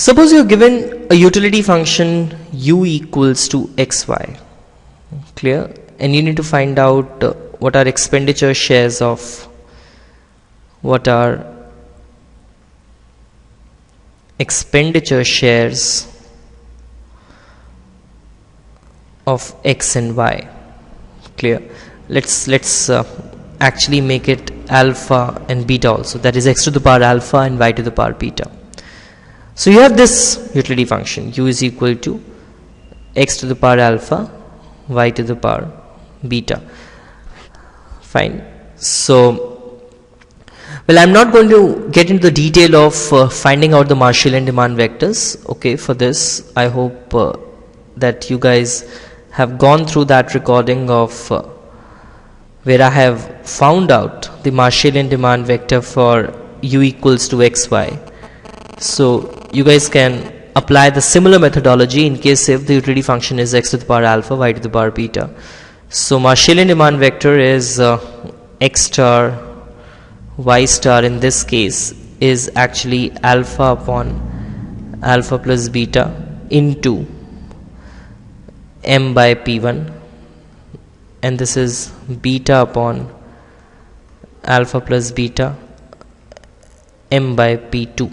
Suppose you're given a utility function u equals to xy, clear, and you need to find out what are expenditure shares of x and y. Clear. Let's actually make it alpha and beta also, that is x to the power alpha and y to the power beta. So you have this utility function u is equal to x to the power alpha, y to the power beta. Fine. So, well, I'm not going to get into the detail of finding out the Marshallian demand vectors. Okay, for this I hope that you guys have gone through that recording of where I have found out the Marshallian demand vector for u equals to xy. So you guys can apply the similar methodology in case if the utility function is x to the power alpha, y to the power beta. So Marshallian demand vector is x star, y star in this case is actually alpha upon alpha plus beta into m by p1, and this is beta upon alpha plus beta m by p2.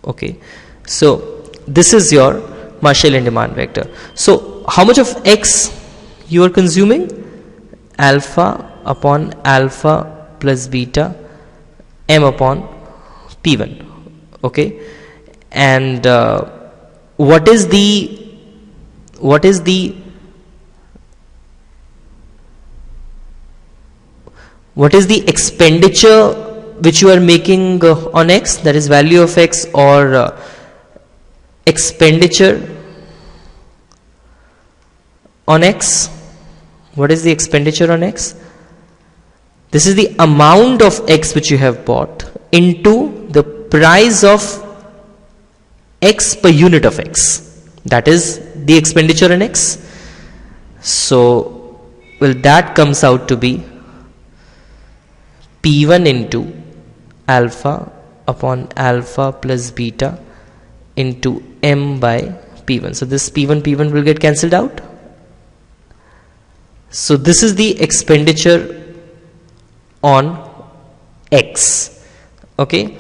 Okay, so this is your Marshallian demand vector. So how much of x you are consuming? Alpha upon alpha plus beta m upon p1. Okay, and what is the expenditure which you are making on x, that is value of x, or expenditure on x? What is the expenditure on x? This is the amount of x which you have bought into the price of x per unit of x, that is the expenditure on x. So, well, that comes out to be p1 into alpha upon alpha plus beta into m by p1. So this p1 will get cancelled out. So this is the expenditure on x. Okay,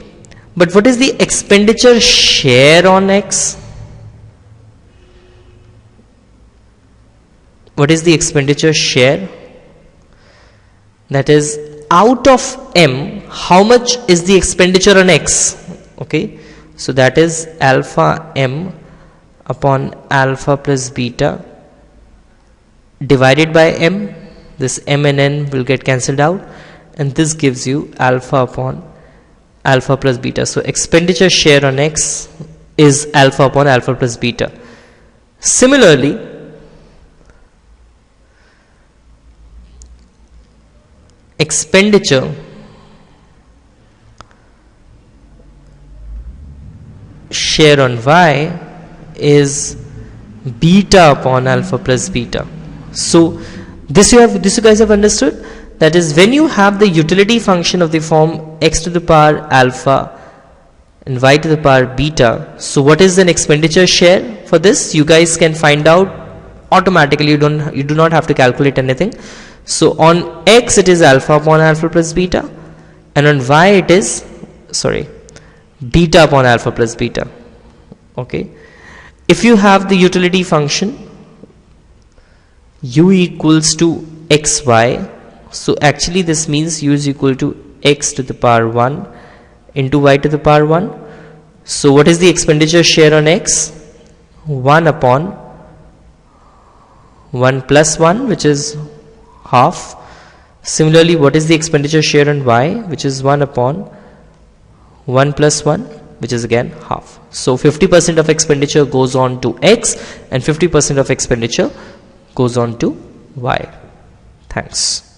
but what is the expenditure share on x? What is the expenditure share? That is, out of m, how much is the expenditure on x? Okay, so that is alpha m upon alpha plus beta divided by m. This m and n will get cancelled out, and this gives you alpha upon alpha plus beta. So expenditure share on x is alpha upon alpha plus beta. Similarly, expenditure share on y is beta upon alpha plus beta. So this you guys have understood. That is, when you have the utility function of the form x to the power alpha and y to the power beta, so what is an expenditure share for this? You guys can find out automatically. You do not have to calculate anything. So on x it is alpha upon alpha plus beta, and on y it is beta upon alpha plus beta. Okay, if you have the utility function u equals to xy, so actually this means u is equal to x to the power 1 into y to the power 1. So what is the expenditure share on x? 1 upon 1 plus 1, which is half. Similarly, what is the expenditure share on y, which is 1 upon 1 plus 1, which is again half. So 50% of expenditure goes on to x and 50% of expenditure goes on to y. Thanks.